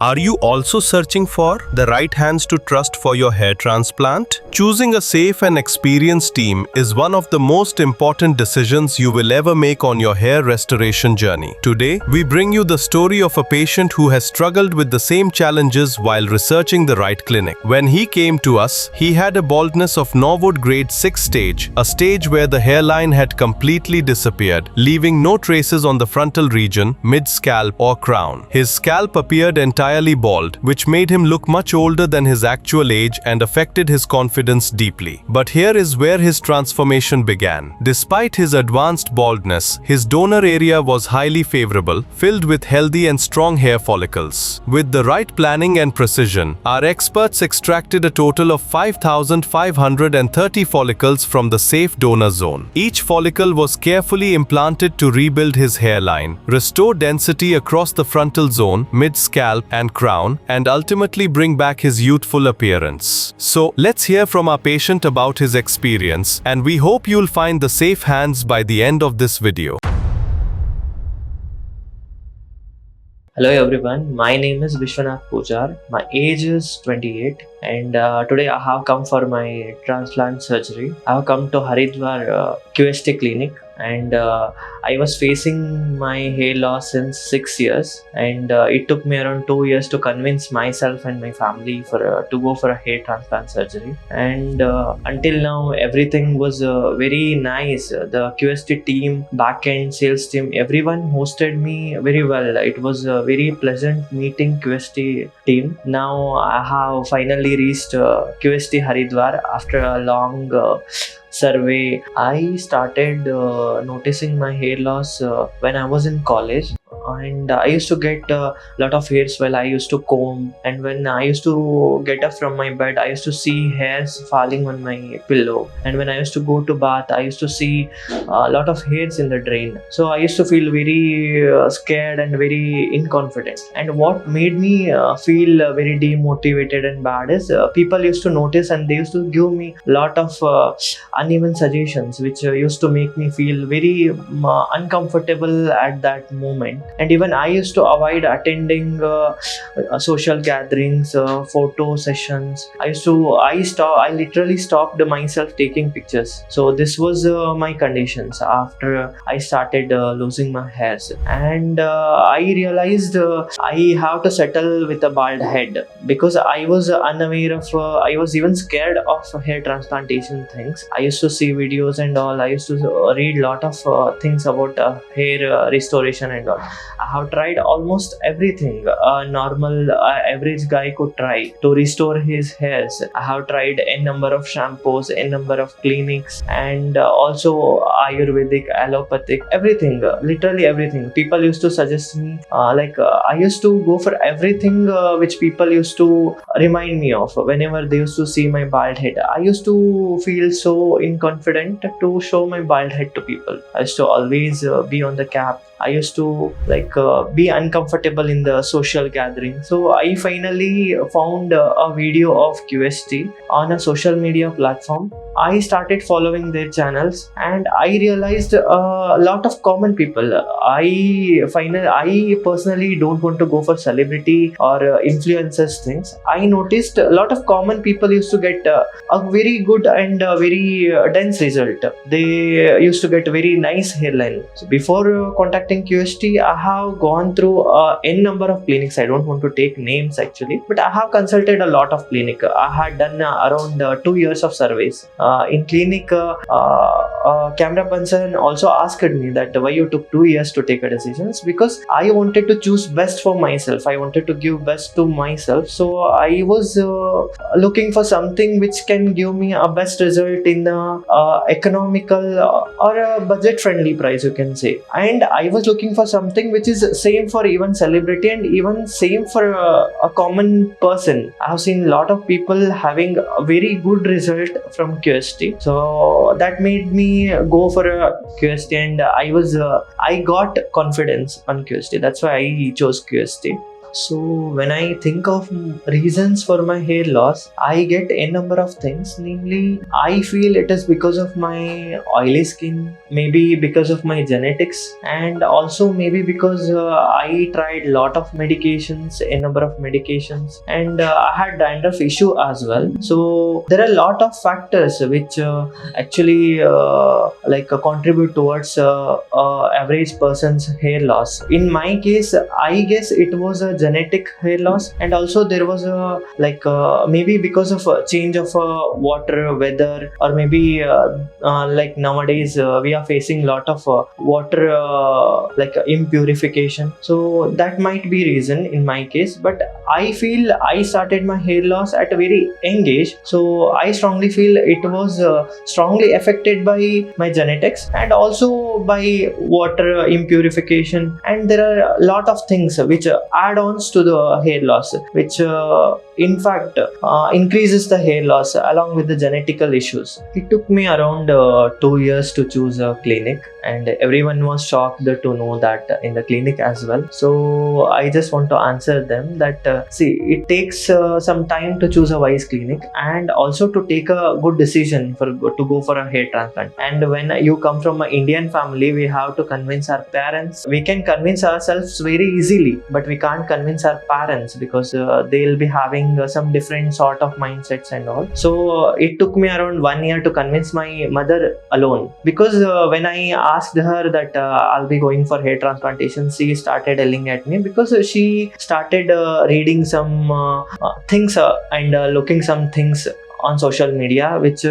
Are you also searching for the right hands to trust for your hair transplant? Choosing a safe and experienced team is one of the most important decisions you will ever make on your hair restoration journey. Today, we bring you the story of a patient who has struggled with the same challenges while researching the right clinic. When he came to us, he had a baldness of Norwood grade 6 stage, a stage where the hairline had completely disappeared, leaving no traces on the frontal region, mid-scalp or crown. His scalp appeared entirely bald, which made him look much older than his actual age and affected his confidence deeply. But here is where his transformation began. Despite his advanced baldness, his donor area was highly favorable, filled with healthy and strong hair follicles. With the right planning and precision, our experts extracted a total of 5,530 follicles from the safe donor zone. Each follicle was carefully implanted to rebuild his hairline, restore density across the frontal zone, mid-scalp, and crown, and ultimately bring back his youthful appearance. So, let's hear from our patient about his experience, and we hope you'll find the safe hands by the end of this video. Hello everyone, my name is Vishwanath Pujar. My age is 28 and today I have come for my transplant surgery. I have come to Haridwar QHT Clinic and I was facing my hair loss since 6 years and it took me around 2 years to convince myself and my family to go for a hair transplant surgery. And until now everything was very nice. The QHT team, back-end sales team, everyone hosted me very well. It was a very pleasant meeting QHT team. Now I have finally reached QHT Haridwar after a long survey. I started noticing my hair loss when I was in college, and I used to get a lot of hairs while I used to comb, and when I used to get up from my bed I used to see hairs falling on my pillow, and when I used to go to bath I used to see a lot of hairs in the drain. So I used to feel very scared and very inconfident, and what made me feel very demotivated and bad is people used to notice and they used to give me a lot of uneven suggestions which used to make me feel very uncomfortable at that moment. And even I used to avoid attending social gatherings, photo sessions. I literally stopped myself taking pictures. So this was my conditions after I started losing my hairs, and I realized I have to settle with a bald head because I was unaware of I was even scared of hair transplantation things. I used to see videos and all. I used to read a lot of things about hair restoration and all. I have tried almost everything a normal average guy could try to restore his hairs. I have tried a number of shampoos, a number of clinics, and also Ayurvedic, allopathic, everything, literally everything. People used to suggest me I used to go for everything which people used to remind me of. Whenever they used to see my bald head, I used to feel so inconfident to show my bald head to people. I used to always be on the cap. I used to be uncomfortable in the social gathering. So I finally found a video of QHT on a social media platform. I started following their channels and I realized a lot of common people. I personally don't want to go for celebrity or influencers things. I noticed a lot of common people used to get a very good and very dense result. They used to get a very nice hairline. So before contacting QHT, I have gone through n number of clinics. I don't want to take names actually, but I have consulted a lot of clinic. I had done around 2 years of surveys. In clinic, camera person also asked me that why you took 2 years to take a decision. Because I wanted to choose best for myself. I wanted to give best to myself. So I was looking for something which can give me a best result in a economical or a budget friendly price, you can say. And I was looking for something which is same for even celebrity and even same for a common person. I have seen a lot of people having a very good result from QHT. So that made me go for a QHT, and I got confidence on QHT. That's why I chose QHT. So when I think of reasons for my hair loss, I get a number of things. Namely, I feel it is because of my oily skin, maybe because of my genetics, and also maybe because I tried lot of medications, a number of medications, and I had dandruff issue as well. So there are a lot of factors which actually contribute towards average person's hair loss. In my case, I guess it was a genetic hair loss, and also there was a maybe because of a change of water, weather, or maybe like nowadays we are facing lot of water impurification. So that might be reason in my case, but I feel I started my hair loss at a very young age. So I strongly feel it was strongly affected by my genetics and also by water impurification. And there are a lot of things which add-ons to the hair loss, which in fact increases the hair loss along with the genetical issues. It took me around 2 years to choose a clinic, and everyone was shocked to know that in the clinic as well. So I just want to answer them that see, it takes some time to choose a wise clinic and also to take a good decision to go for a hair transplant. And when you come from an Indian family, we have to convince our parents. We can convince ourselves very easily, but we can't convince our parents because they'll be having some different sort of mindsets and all. So it took me around 1 year to convince my mother alone, because when I asked her that I'll be going for hair transplantation, she started yelling at me because she started reading some things and looking some things on social media, which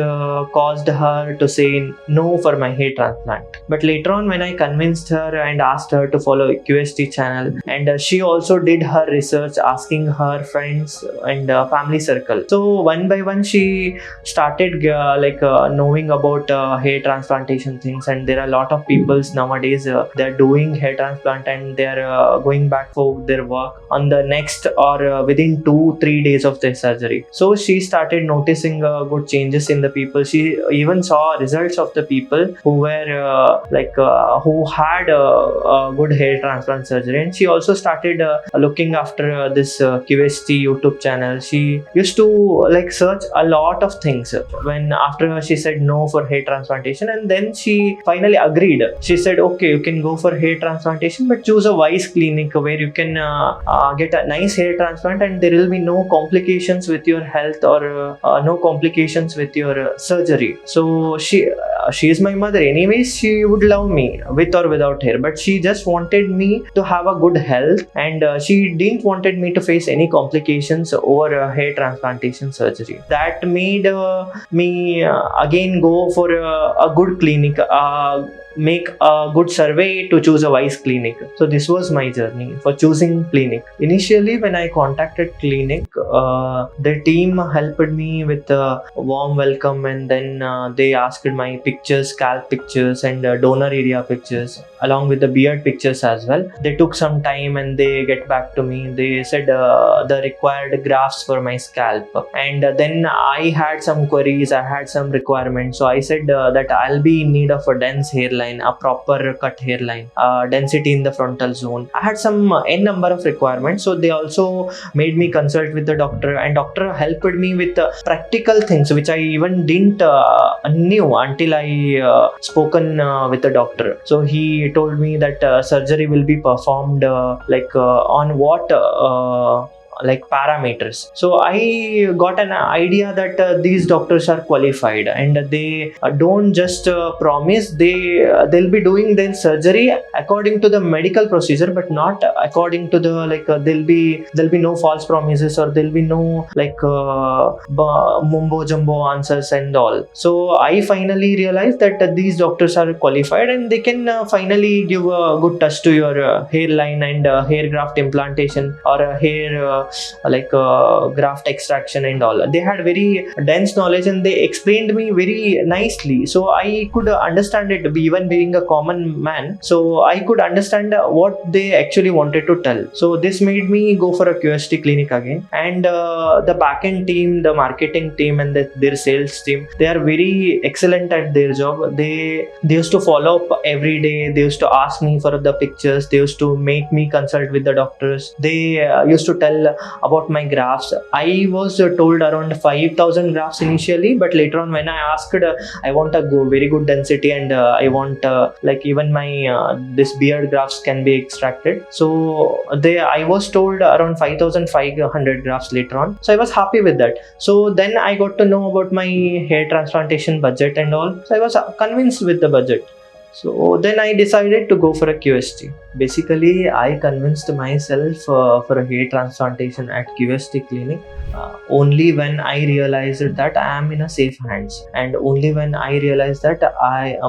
caused her to say no for my hair transplant. But later on, when I convinced her and asked her to follow QHT channel, and she also did her research, asking her friends and family circle. So one by one, she started knowing about hair transplantation things. And there are a lot of people nowadays they're doing hair transplant, and they're going back for their work on the next or within 2-3 days of their surgery. So she started noticing good changes in the people. She even saw results of the people who were who had a good hair transplant surgery. And she also started looking after this QHT YouTube channel. She used to search a lot of things when after she said no for hair transplantation, and then she finally agreed. She said, okay, you can go for hair transplantation, but choose a wise clinic where you can get a nice hair transplant and there will be no complications with your health or no complications with your surgery. So she is my mother anyways. She would love me with or without hair, but she just wanted me to have a good health, and she didn't wanted me to face any complications over hair transplantation surgery. That made me again go for a good clinic, make a good survey to choose a wise clinic. So this was my journey for choosing clinic. Initially, when I contacted clinic, the team helped me with a warm welcome, and then they asked my pictures, scalp pictures, and donor area pictures, along with the beard pictures as well. They took some time and they get back to me. They said the required grafts for my scalp, and then I had some queries, I had some requirements. So I said that I'll be in need of a dense hairline, a proper cut hairline, density in the frontal zone. I had some n number of requirements. So they also made me consult with the doctor, and doctor helped me with practical things which I even didn't knew until I spoken with the doctor. So he told me that surgery will be performed on what parameters. So I got an idea that these doctors are qualified, and they don't just promise. They'll be doing their surgery according to the medical procedure, but not according to the there'll be no false promises, or there'll be no mumbo jumbo answers and all. So I finally realized that these doctors are qualified, and they can finally give a good touch to your hairline and hair graft implantation or hair graft extraction and all. They had very dense knowledge and they explained me very nicely, so I could understand it, even being a common man. So I could understand what they actually wanted to tell. So this made me go for a QHT clinic again. And the backend team, the marketing team, and their sales team, they are very excellent at their job. They used to follow up every day. They used to ask me for the pictures. They used to make me consult with the doctors. They used to tell about my grafts. I was told around 5,000 grafts initially, but later on when I asked, I want a very good density, and I want even my this beard grafts can be extracted. So I was told around 5,500 grafts later on. So I was happy with that. So then I got to know about my hair transplantation budget and all. So I was convinced with the budget. So then I decided to go for a QST. Basically, I convinced myself for a hair transplantation at QST clinic only when I realized that I am in a safe hands, and only when I realized that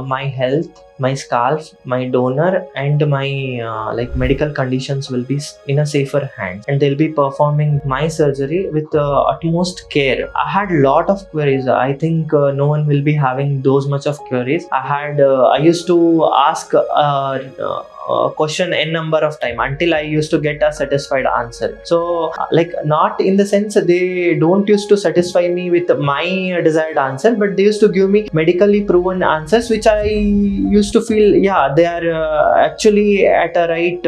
my health, my scalp, my donor, and my medical conditions will be in a safer hands, and they'll be performing my surgery with utmost care. I had lot of queries. I think no one will be having those much of queries. I used to ask question n number of time until I used to get a satisfied answer. So not in the sense they don't used to satisfy me with my desired answer, but they used to give me medically proven answers, which I used to feel, yeah, they are actually at a right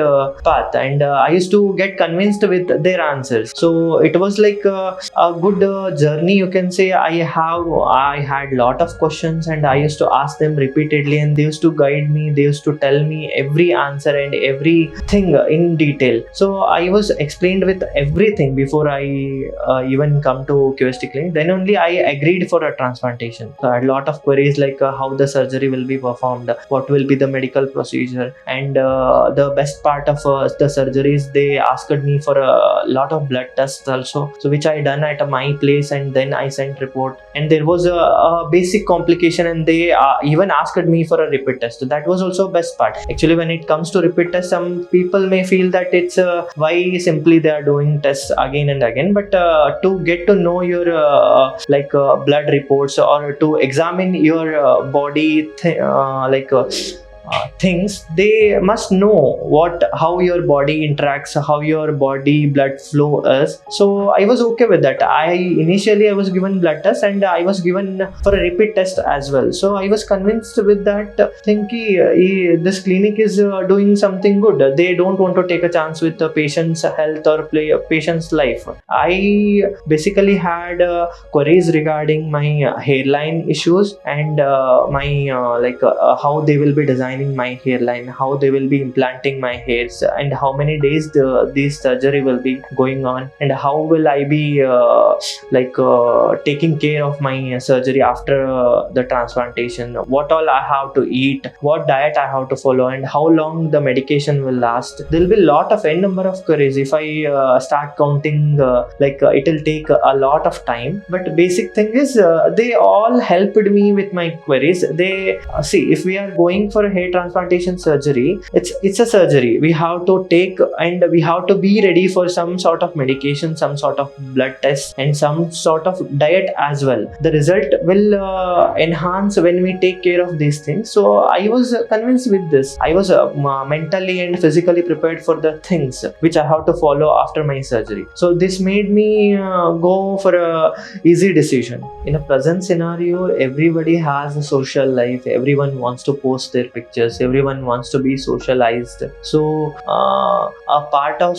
path, and I used to get convinced with their answers. So it was like a good journey, you can say. I had lot of questions, and I used to ask them repeatedly, and they used to guide me. They used to tell me every answer and everything in detail. So I was explained with everything before I even come to QST clinic. Then only I agreed for a transplantation. So I had a lot of queries like how the surgery will be performed, what will be the medical procedure, and the best part of the surgeries, they asked me for a lot of blood tests also, so which I done at my place, and then I sent report. And there was a basic complication, and they even asked me for a repeat test. That was also best part. Actually, when it comes to repeat test, some people may feel that it's why simply they are doing tests again and again, but to get to know your blood reports, or to examine your body things, they must know how your body interacts, how your body blood flow is. So I was okay with that. Initially I was given blood test, and I was given for a repeat test as well. So I was convinced with that, thinking this clinic is doing something good. They don't want to take a chance with the patient's health or patient's life. I basically had queries regarding my hairline issues, and how they will be designing my hairline, how they will be implanting my hairs, and how many days this surgery will be going on, and how will I be taking care of my surgery after the transplantation, what all I have to eat, what diet I have to follow, and how long the medication will last. There will be a lot of n number of queries. If I start counting, it will take a lot of time. But basic thing is, they all helped me with my queries. They see, if we are going for a hair transplantation surgery, it's a surgery. We have to take, and we have to be ready for some sort of medication, some sort of blood test, and some sort of diet as well. The result will enhance when we take care of these things. So I was convinced with this. I was mentally and physically prepared for the things which I have to follow after my surgery. So this made me go for a easy decision. In a present scenario, everybody has a social life. Everyone wants to post their pictures. Everyone wants to be socialized. So a part of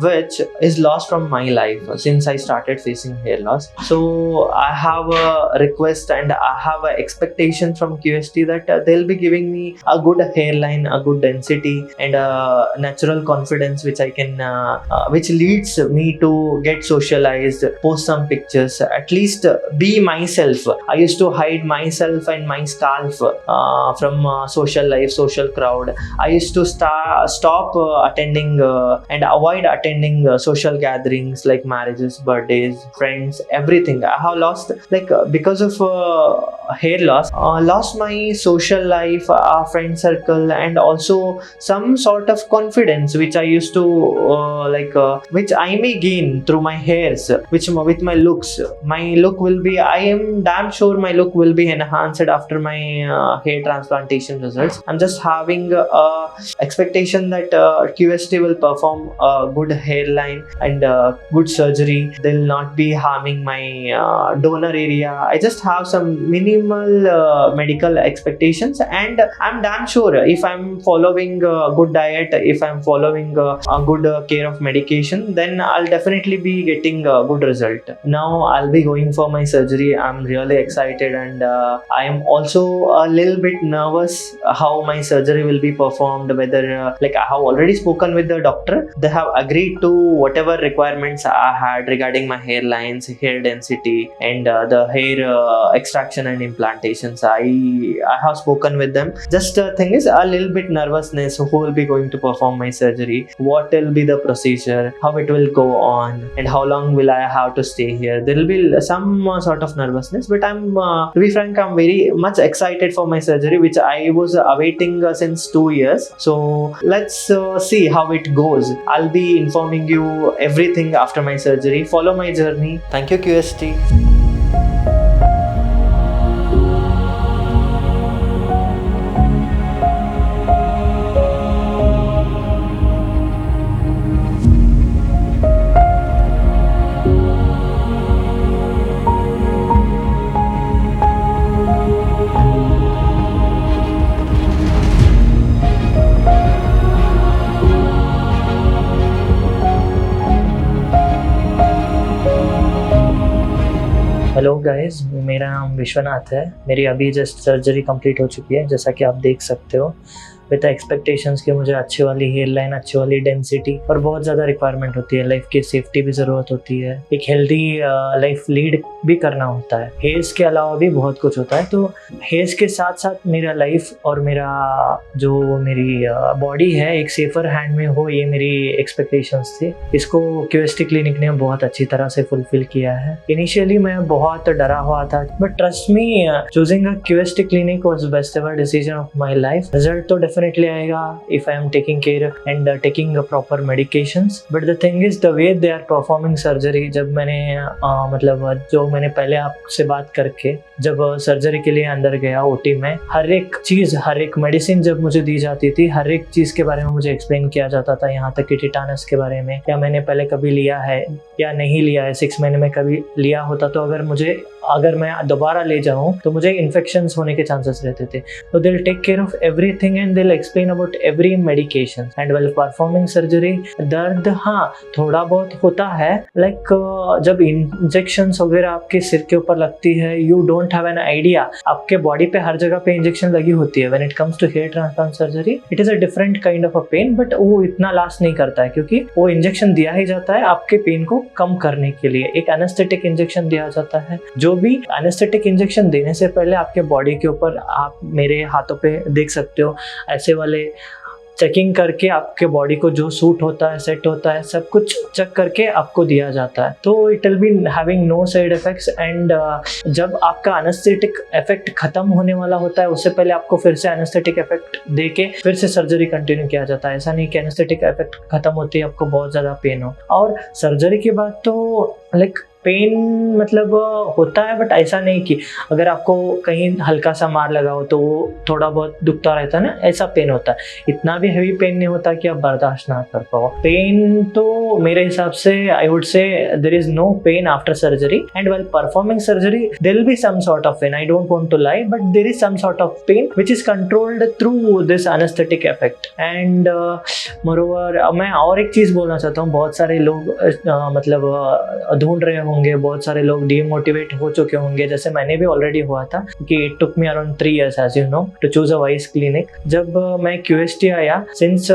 which is lost from my life since I started facing hair loss. So I have a request, and I have an expectation from QST that they'll be giving me a good hairline, a good density, and a natural confidence which I can which leads me to get socialized, post some pictures, at least be myself. I used to hide myself and my scalp from some social life, social crowd. I used to stop attending and avoid attending social gatherings like marriages, birthdays, friends, everything. I have lost, because of hair loss, lost my social life, friend circle, and also some sort of confidence which I used to which I may gain through my hairs, which with my looks. My look will be, I am damn sure my look will be enhanced after my hair transplantation results. I'm just having a expectation that QST will perform a good hairline and good surgery. They'll not be harming my donor area. I just have some minimal medical expectations, and I'm damn sure if I'm following a good diet, if I'm following a good care of medication, then I'll definitely be getting a good result. Now I'll be going for my surgery. I'm really excited, and I am also a little bit nervous how my surgery will be performed, whether I have already spoken with the doctor. They have agreed to whatever requirements I had regarding my hairlines, hair density, and the hair extraction and implantations. I have spoken with them. Just thing is a little bit nervousness. Who will be going to perform my surgery? What will be the procedure? How it will go on? And how long will I have to stay here? There will be some sort of nervousness, but I'm to be frank, I'm very much excited for my surgery, which I was awaiting since 2 years. So let's see how it goes. I'll be informing you everything after my surgery. Follow my journey. Thank you, QST. Hello guys, मेरा नाम विश्वनाथ है। मेरी अभी just surgery complete हो चुकी है, जैसा कि आप देख सकते हो, विद एक्सपेक्टेशंस कि मुझे अच्छी वाली हेयर लाइन, अच्छी वाली डेंसिटी और बहुत ज़्यादा रिक्वायरमेंट होती है। लाइफ की सेफ्टी भी ज़रूरत होती है, एक हेल्दी लाइफ लीड भी करना होता है। हेयर्स के अलावा भी बहुत कुछ होता है, तो हेयर्स के साथ साथ मेरा लाइफ और मेरी बॉडी है एक सेफर हैंड में हो, ये मेरी एक्सपेक्टेशंस थी। इसको QHT क्लिनिक ने बहुत अच्छी तरह से फुलफिल किया है। इनिशियली मैं बहुत डरा हुआ था, but trust me, choosing a QHT clinic was best ever decision of my life. Result तो डेफिनेटली आएगा if I am taking care and taking proper medications, but the thing is the way they are performing surgery। जब मैंने जो मैंने पहले आपसे बात करके जब सर्जरी के लिए अंदर गया OT में, हर एक चीज़, हर एक मेडिसिन जब मुझे दी जाती थी, हर एक चीज़ के बारे में मुझे एक्सप्लेन किया जाता था, यहाँ तक कि टिटानस के बारे में, या मैंने पहले कभी लिया है या नहीं लिया है, 6 महीने में कभी लिया होता तो अगर मैं दोबारा ले जाऊँ तो मुझे इन्फेक्शंस होने के चांसेस रहते थे। तो they will take care of everything and they will explain about every medication. And well performing surgery, दर्द हाँ थोड़ा बहुत होता है, जब इंजेक्शंस वगैरह आपके सिर के ऊपर लगती है, you don't have an idea. आपके बॉडी पे हर जगह पे इंजेक्शन लगी होती है। When it comes to hair transplant surgery, it is a different kind of a pain, but वो इतना लास्ट नहीं करता है, क्योंकि वो इंजेक्शन दिया ही जाता है आपके पेन को कम करने के लिए। एक एनेस्थेटिक इंजेक्शन दिया जाता है, जो भी एनेस्थेटिक इंजेक्शन देने से पहले आपके बॉडी के ऊपर, आप मेरे हाथों पे देख सकते हो, ऐसे वाले चेकिंग करके आपके बॉडी को जो सूट होता है, सेट होता है, सब कुछ चेक करके आपको दिया जाता है। तो it will be having no side effects. And जब आपका एनेस्थेटिक इफेक्ट खत्म होने वाला होता है, उससे पहले आपको फिर से एनेस्थेटिक इफेक्ट देके फिर से सर्जरी कंटिन्यू किया जाता है। ऐसा नहीं कि एनेस्थेटिक इफेक्ट खत्म होते ही आपको बहुत ज़्यादा पेन हो। और सर्जरी के बाद तो पेन होता है, बट ऐसा नहीं कि अगर आपको कहीं हल्का सा मार लगा हो तो वो थोड़ा बहुत दुखता रहता है ना, ऐसा पेन होता है। इतना भी हेवी पेन नहीं होता कि आप बर्दाश्त ना कर पाओ। पेन तो मेरे हिसाब से I would say there is no pain after surgery. And well performing surgery there will be some sort of pain, I don't want to lie, but there is some sort of pain which is controlled through this anaesthetic effect. And moreover मैं और एक चीज़ बोलना चाहता हूँ, बहुत सारे लोग ढूंढ रहे होंगे, बहुत सारे लोग डीमोटिवेट हो चुके होंगे, जैसे मैंने भी ऑलरेडी हुआ था कि it took me around 3 years as you know to choose a wise clinic. जब मैं QHT आया, सिंस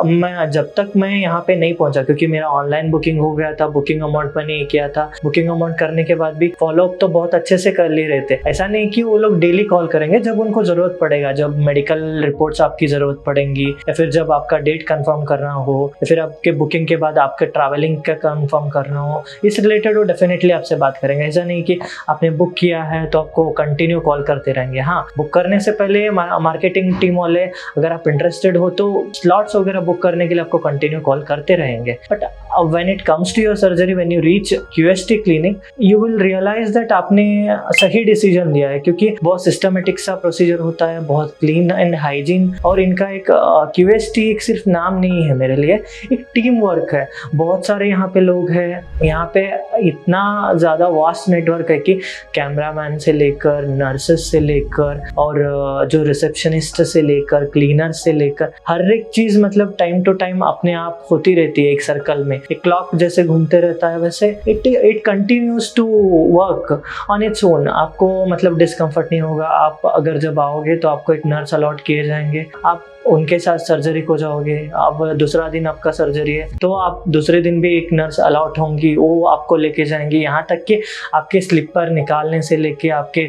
मैं जब तक मैं यहाँ पे नहीं पहुंचा, क्योंकि मेरा ऑनलाइन बुकिंग हो गया था, बुकिंग अमाउंट मैंने किया था, बुकिंग अमाउंट करने के बाद भी फॉलोअप तो बहुत अच्छे से कर ले रहे थे। ऐसा नहीं कि वो लोग डेली कॉल करेंगे, जब उनको जरूरत पड़ेगा, जब मेडिकल रिपोर्ट्स आपकी जरूरत पड़ेंगी, या फिर जब आपका डेट कंफर्म करना हो, या फिर आपके बुकिंग के बाद आपके ट्रैवलिंग का कंफर्म करना हो, इस रिलेटेड वो डेफिनेटली आपसे बात करेंगे। ऐसा नहीं कि आपने बुक किया है तो आपको कंटिन्यू कॉल करते रहेंगे। हाँ, बुक करने से पहले मार्केटिंग टीम वाले, अगर आप इंटरेस्टेड हो तो स्लॉट्स वगैरह बुक करने के लिए आपको कंटिन्यू कॉल करते रहेंगे। But when it comes to your surgery, when you reach QHT clinic, you will realise that आपने सही डिसीजन लिया है, क्योंकि बहुत सिस्टमेटिक सा प्रोसीजर होता है, बहुत क्लीन एंड हाइजीन। और इनका एक QHT एक सिर्फ नाम नहीं है मेरे लिए, एक टीम वर्क है। बहुत सारे यहाँ पे लोग हैं, यहाँ पे इतना ज़्यादा वास्ट नेटवर्क है कि कैमरामैन से लेकर, नर्सेस से लेकर, और जो रिसेप्शनिस्ट से लेकर, क्लीनर से लेकर, हर एक चीज़ मतलब टाइम टू टाइम अपने आप होती रहती है। एक सर्कल में एक क्लॉक जैसे घूमते रहता है, वैसे it continues to work on its own. आपको मतलब डिस्कम्फर्ट नहीं होगा। आप अगर जब आओगे तो आपको एक नर्स अलॉट किए जाएंगे, आप उनके साथ सर्जरी को जाओगे। अब दूसरा दिन आपका सर्जरी है तो आप दूसरे दिन भी एक नर्स अलॉट होंगी, वो आपको लेके जाएंगी। यहाँ तक कि आपके स्लीपर निकालने से लेके आपके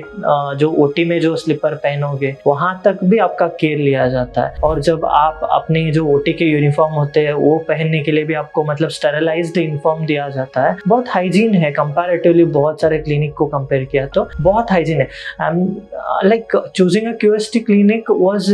जो OT में जो स्लीपर पहनोगे, वहाँ तक भी आपका केयर लिया जाता है। और जब आप अपने जो OT के यूनिफॉर्म होते हैं वो पहनने के लिए भी आपको मतलब स्टेरिलाइज्ड यूनिफॉर्म दिया जाता है। बहुत हाइजीन है कंपैरेटिवली, बहुत सारे क्लिनिक को कंपेयर किया तो बहुत हाइजीन है। Like choosing a QHT clinic was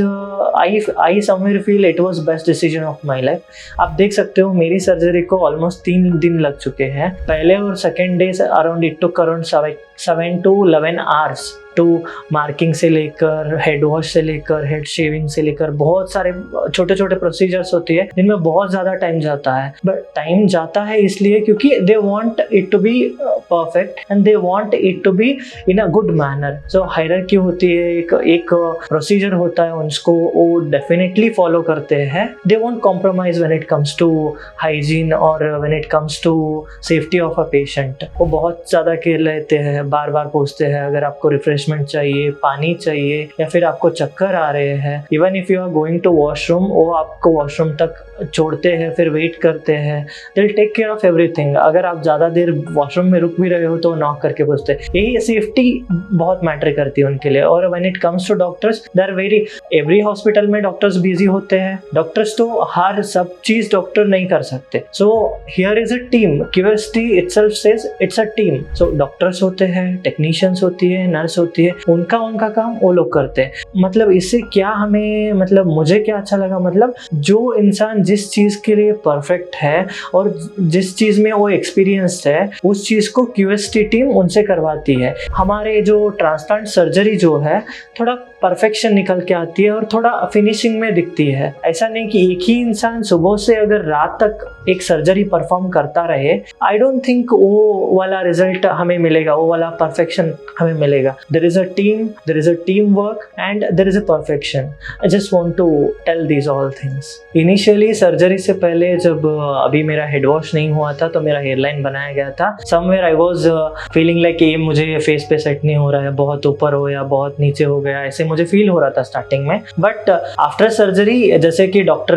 I somewhere feel it was best decision of my life। आप देख सकते हो मेरी सर्जरी को ऑलमोस्ट 3 दिन लग चुके हैं। पहले और second day around it took around 7 to 11 hours to marking से लेकर, हेड वॉश से लेकर, हेड शेविंग से लेकर, बहुत सारे छोटे छोटे प्रोसीजर्स होती है जिनमें बहुत ज़्यादा टाइम जाता है। बट टाइम जाता है इसलिए क्योंकि they want it to be perfect and they want it to be in a good manner. So hierarchy होती है, एक प्रोसीजर होता है, उसको वो डेफिनेटली फॉलो करते हैं। They won't compromise when it comes to hygiene और when it comes to safety of a patient. वो बहुत ज़्यादा केयर लेते हैं, बार बार पूछते हैं अगर आपको रिफ्रेशमेंट चाहिए, पानी चाहिए, या फिर आपको चक्कर आ रहे हैं। Even if you are going to washroom, वो आपको वॉशरूम तक छोड़ते हैं, फिर वेट करते हैं। They will take care of everything. अगर आप ज़्यादा देर वॉशरूम में रुक भी रहे हो तो नॉक करके पूछते हैं। यही सेफ्टी बहुत मैटर करती है उनके लिए। और when it comes to doctors, they are very, every hospital में डॉक्टर्स बिजी होते हैं। डॉक्टर्स तो हर सब चीज़ डॉक्टर नहीं कर सकते। So here is a team. QHT itself says it's a team। So doctors होते हैं, टेक्नीशियंस होती है, नर्स होती है, उनका काम वो लोग करते हैं। मतलब इससे क्या हमें, मतलब मुझे क्या अच्छा लगा, मतलब जो इंसान जिस चीज़ के लिए परफेक्ट है और जिस चीज़ में वो एक्सपीरियंस्ड है, उस चीज़ को QHT टीम उनसे करवाती है। हमारे जो ट्रांसप्लांट सर्जरी जो है, थोड़ा परफेक्शन निकल के आती है और थोड़ा फिनिशिंग में दिखती है। ऐसा नहीं कि एक ही इंसान सुबह से अगर रात तक एक सर्जरी परफॉर्म करता रहे, आई डोंट थिंक वो वाला रिजल्ट हमें मिलेगा, वो वाला परफेक्शन हमें मिलेगा। There is a team work and there is a perfection. I just want to tell these all things. Initially surgery से पहले जब अभी मेरा हेड वॉश नहीं हुआ था तो मेरा हेयरलाइन बनाया गया था। Somewhere I was feeling like ये मुझे फेस पे सेट नहीं हो रहा है, बहुत ऊपर हो या बहुत नीचे हो गया, ऐसे मुझे फील हो रहा था स्टार्टिंग में। बट आफ्टर सर्जरी, जैसे कि डॉक्टर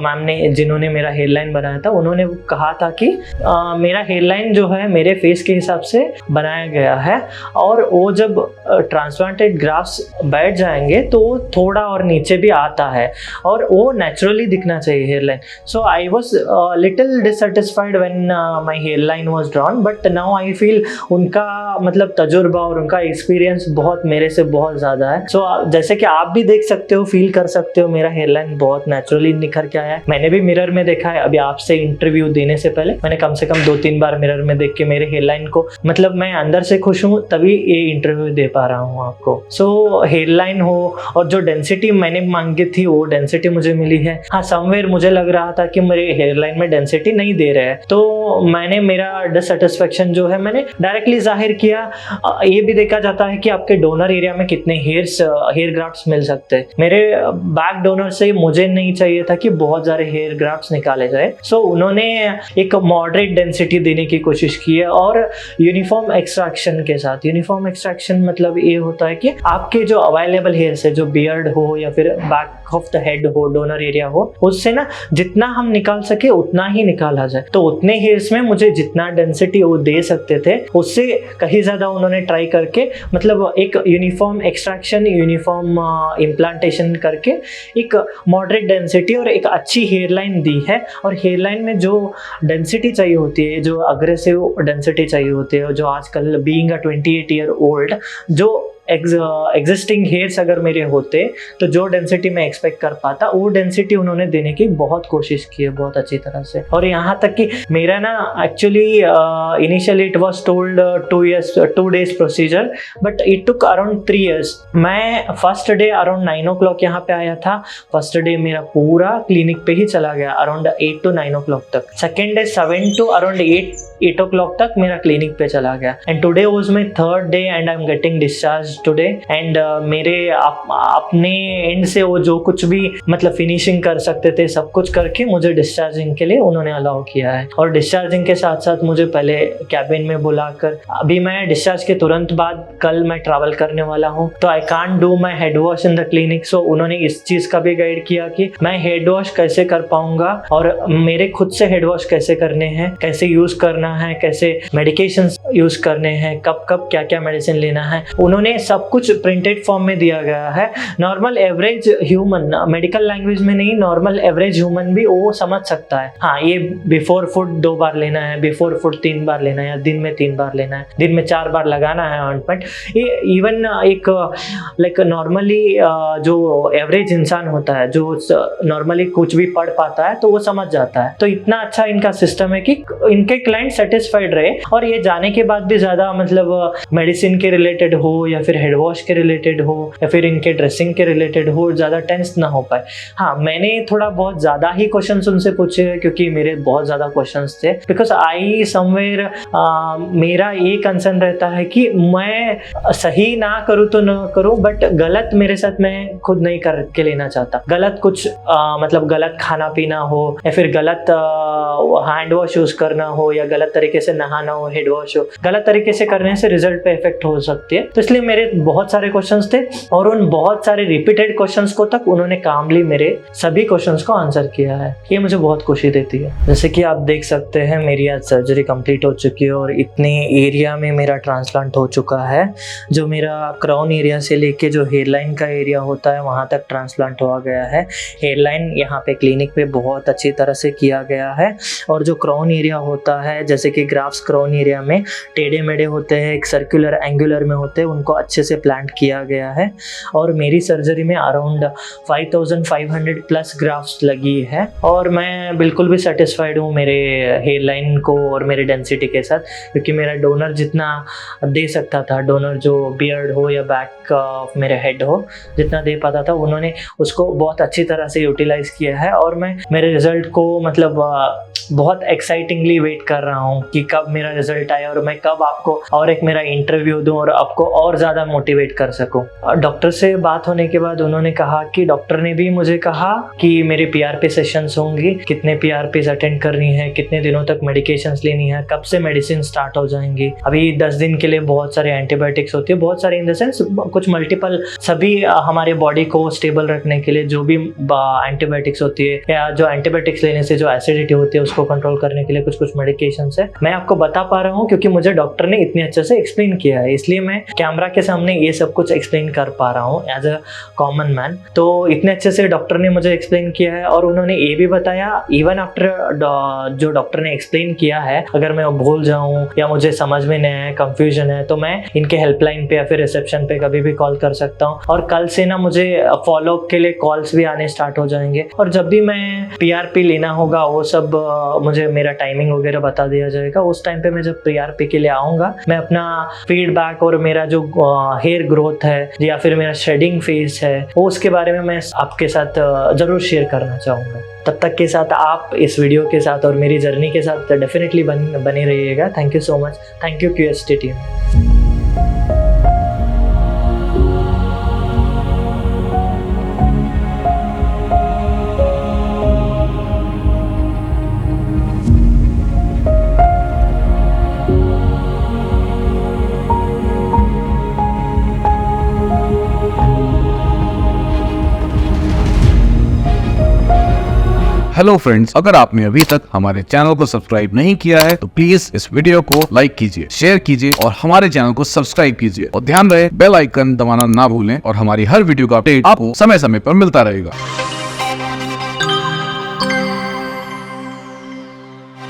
मैम ने, जिन्होंने मेरा हेयरलाइन बनाया था, उन्होंने कहा था कि मेरा हेयरलाइन जो है मेरे फेस के हिसाब से बनाया गया है, और वो जब ट्रांसप्लांटेड ग्राफ्ट्स बैठ जाएंगे तो वो थोड़ा और नीचे भी आता है और वो नेचुरली दिखना चाहिए hairline. So I was little dissatisfied when my hairline was drawn, but now I feel उनका मतलब तजुर्बा और उनका एक्सपीरियंस बहुत मेरे से बहुत ज़्यादा है। सो जैसे कि आप भी देख सकते हो, फील कर सकते हो, मेरा हेयरलाइन बहुत नेचुरली निखर के आया है। मैंने भी मिरर में देखा है, अभी आपसे इंटरव्यू देने से पहले मैंने कम से कम 2-3 बार मिरर में देख के मेरे हेयरलाइन को, मतलब मैं अंदर से खुश हूँ तभी ये इंटरव्यू दे पा रहा हूँ आपको। सो हेयरलाइन हो और जो डेंसिटी मैंने मांगी थी वो डेंसिटी मुझे मिली है। हाँ, समवेयर मुझे लग रहा था कि मेरे हेयरलाइन में डेंसिटी नहीं दे रहे हैं, तो मैंने मेरा डिससेटिस्फेक्शन जो है मैंने डायरेक्टली जाहिर किया। ये भी देखा जाता है कि आपके डोनर एरिया में कितने हेयर्स हेयर ग्राफ्ट्स मिल सकते हैं। मेरे बैक डोनर से मुझे नहीं चाहिए था कि बहुत सारे हेयर ग्राफ्ट्स निकाले जाए, सो उन्होंने एक मॉडरेट डेंसिटी देने की कोशिश की है और यूनिफॉर्म एक्सट्रैक्शन के साथ। यूनिफॉर्म एक्सट्रैक्शन मतलब ये होता है कि आपके जो अवेलेबल हेयर्स है, जो बियर्ड हो या फिर बैक ऑफ द हेड हो, डोनर एरिया हो, उससे ना जितना हम निकाल सके उतना ही निकाला जाए। तो उतने हेयर्स में मुझे जितना डेंसिटी वो दे सकते थे उससे कहीं ज्यादा उन्होंने ट्राई करके मतलब एक यूनिफॉर्म एक्सट्रैक्शन, यूनिफॉर्म इम्प्लांटेशन करके एक मॉडरेट डेंसिटी और एक अच्छी हेयर लाइन दी है। और हेयर लाइन में जो डेंसिटी चाहिए होती है, जो अग्रेसिव डेंसिटी चाहिए होती है, जो आजकल बीइंग अ 28 ईयर ओल्ड, जो एग्जिस्टिंग हेयर्स अगर मेरे होते तो जो डेंसिटी मैं एक्सपेक्ट कर पाता, वो डेंसिटी उन्होंने देने की बहुत कोशिश की है, बहुत अच्छी तरह से। और यहाँ तक कि मेरा ना actually initially it was told 2 days procedure, but it took around 3 years। मैं फर्स्ट डे अराउंड 9 o'clock यहाँ पे आया था। फर्स्ट डे मेरा पूरा क्लिनिक पे ही चला गया अराउंड 8 to 9 o'clock तक। Second day 7 to around 8 o'clock तक मेरा क्लिनिक पे चला गया। And today was my third day and I am getting discharge today. And मेरे अपने एंड से वो जो कुछ भी मतलब फिनिशिंग कर सकते थे सब कुछ करके मुझे डिस्चार्जिंग के लिए उन्होंने अलाउ किया है। और डिस्चार्जिंग के साथ साथ मुझे पहले कैबिन में बुलाकर, अभी मैं डिस्चार्ज के तुरंत बाद कल मैं ट्रैवल करने वाला हूँ, तो I can't do my head wash in the clinic. So उन्होंने इस चीज का भी गाइड किया कि मैं हेड वॉश कैसे कर पाऊंगा और मेरे खुद से हेड वॉश कैसे करने हैं, कैसे यूज करना है, कैसे मेडिकेशन यूज करने हैं, कब कब क्या क्या मेडिसिन लेना है। उन्होंने सब कुछ प्रिंटेड फॉर्म में दिया गया है। Normal average human, medical language में नहीं, नॉर्मल एवरेज ह्यूमन भी वो समझ सकता है। हाँ, ये बिफोर फूड 2 बार लेना है, बिफोर फूड 3 बार लेना है, या दिन में 3 बार लेना है, दिन में 4 बार लगाना है ऑइंटमेंट। ये इवन एक लाइक नॉर्मली जो एवरेज इंसान होता है, जो नॉर्मली कुछ भी पढ़ पाता है, तो वो समझ जाता है। तो इतना अच्छा इनका सिस्टम है कि इनके क्लाइंट सेटिस्फाइड रहे और ये जाने के बाद भी ज्यादा मतलब मेडिसिन के रिलेटेड हो या फिर हेड वॉश के रिलेटेड हो या फिर इनके ड्रेसिंग के रिलेटेड हो, ज्यादा टेंस ना हो पाए। हाँ, मैंने थोड़ा बहुत ज्यादा ही क्वेश्चंस उनसे पूछे क्योंकि मेरे बहुत ज्यादा क्वेश्चंस थे। बिकॉज आई समवेयर मेरा ये कंसर्न रहता है कि मैं सही ना करूँ तो ना करूँ, बट गलत मेरे साथ मैं खुद नहीं करके लेना चाहता। गलत कुछ मतलब गलत खाना पीना हो या फिर गलत हैंड वॉश यूज करना हो या गलत तरीके से नहाना हो, हेड वॉश हो, गलत तरीके से करने से रिजल्ट पे इफेक्ट हो सकती है। तो इसलिए मेरे बहुत सारे क्वेश्चंस थे और उन बहुत सारे रिपीटेड क्वेश्चंस को तक उन्होंने कामली मेरे सभी क्वेश्चंस को आंसर किया है। ये मुझे बहुत खुशी देती है। जैसे कि आप देख सकते हैं मेरी आज सर्जरी कंप्लीट हो चुकी है और इतने एरिया में मेरा ट्रांसप्लांट हो चुका है। जो मेरा क्राउन एरिया से लेके जो हेयरलाइन का एरिया होता है वहाँ तक ट्रांसप्लांट हुआ गया है। हेयरलाइन यहाँ पे क्लिनिक पे बहुत अच्छी तरह से किया गया है और जो क्राउन एरिया होता है, जैसे कि ग्राफ्स क्राउन एरिया में टेढ़े मेढ़े होते हैं, एक सर्कुलर एंगुलर में होते हैं, उनको अच्छे से प्लांट किया गया है। और मेरी सर्जरी में अराउंड 5500 प्लस ग्राफ्स लगी है और मैं बिल्कुल भी सेटिस्फाइड हूँ मेरे हेयरलाइन को और मेरे डेंसिटी के साथ, क्योंकि मेरा डोनर जितना दे सकता था, डोनर जो बियर्ड हो या बैक ऑफ मेरे हेड हो, जितना दे पाता था उन्होंने उसको बहुत अच्छी तरह से यूटिलाइज किया है। और मैं मेरे रिजल्ट को मतलब बहुत एक्साइटिंगली वेट कर रहा हूँ कि कब मेरा रिजल्ट आए और मैं कब आपको और एक मेरा इंटरव्यू दूं और आपको और ज़्यादा मोटिवेट कर सकूं। डॉक्टर से बात होने के बाद उन्होंने कहा कि डॉक्टर ने भी मुझे कहा कि मेरी पीआरपी सेशंस होंगी, कितने पीआरपीज अटेंड करनी है, कितने दिनों तक मेडिकेशंस लेनी है, कब से मेडिसिन स्टार्ट हो जाएंगी। अभी 10 दिन के लिए बहुत सारे एंटीबायोटिक्स होती है, बहुत सारे इन द सेंस कुछ मल्टीपल, सभी हमारे बॉडी को स्टेबल रखने के लिए जो भी एंटीबायोटिक्स होती है या जो एंटीबायोटिक्स लेने से जो एसिडिटी होती है उसको कंट्रोल करने के लिए कुछ कुछ मेडिकेशन है। मैं आपको बता पा रहा हूँ क्योंकि मुझे डॉक्टर ने इतने अच्छे से एक्सप्लेन किया है, इसलिए मैं कैमरा के सामने ये सब कुछ एक्सप्लेन कर पा रहा हूँ एज अ कॉमन मैन। तो इतने अच्छे से डॉक्टर ने मुझे एक्सप्लेन किया है और उन्होंने ये भी बताया, इवन आफ्टर जो डॉक्टर ने एक्सप्लेन किया है, अगर मैं भूल जाऊँ या मुझे समझ में नहीं है, कंफ्यूजन है, तो मैं इनके हेल्पलाइन पे या फिर रिसेप्शन पे कभी भी कॉल कर सकता हूँ। और कल से ना मुझे फॉलोअप के लिए कॉल्स भी आने स्टार्ट हो जाएंगे और जब भी मैं पीआरपी लेना होगा वो सब मुझे मेरा टाइमिंग वगैरह बता दिया जाएगा। उस टाइम पे मैं जब पीआरपी के लिए आऊँगा, मैं अपना फीडबैक और मेरा जो हेयर ग्रोथ है या फिर मेरा शेडिंग फेस है वो उसके बारे में मैं आपके साथ ज़रूर शेयर करना चाहूँगा। तब तक के साथ आप इस वीडियो के साथ और मेरी जर्नी के साथ डेफिनेटली बने रहिएगा। Thank you so much. Thank you QHT team. Hello friends, अगर आपने अभी तक हमारे चैनल को सब्सक्राइब नहीं किया है तो प्लीज इस वीडियो को लाइक कीजिए, शेयर कीजिए और हमारे चैनल को सब्सक्राइब कीजिए और ध्यान रहे बेल आइकन दबाना ना भूलें और हमारी हर वीडियो का अपडेट आपको समय समय पर मिलता रहेगा।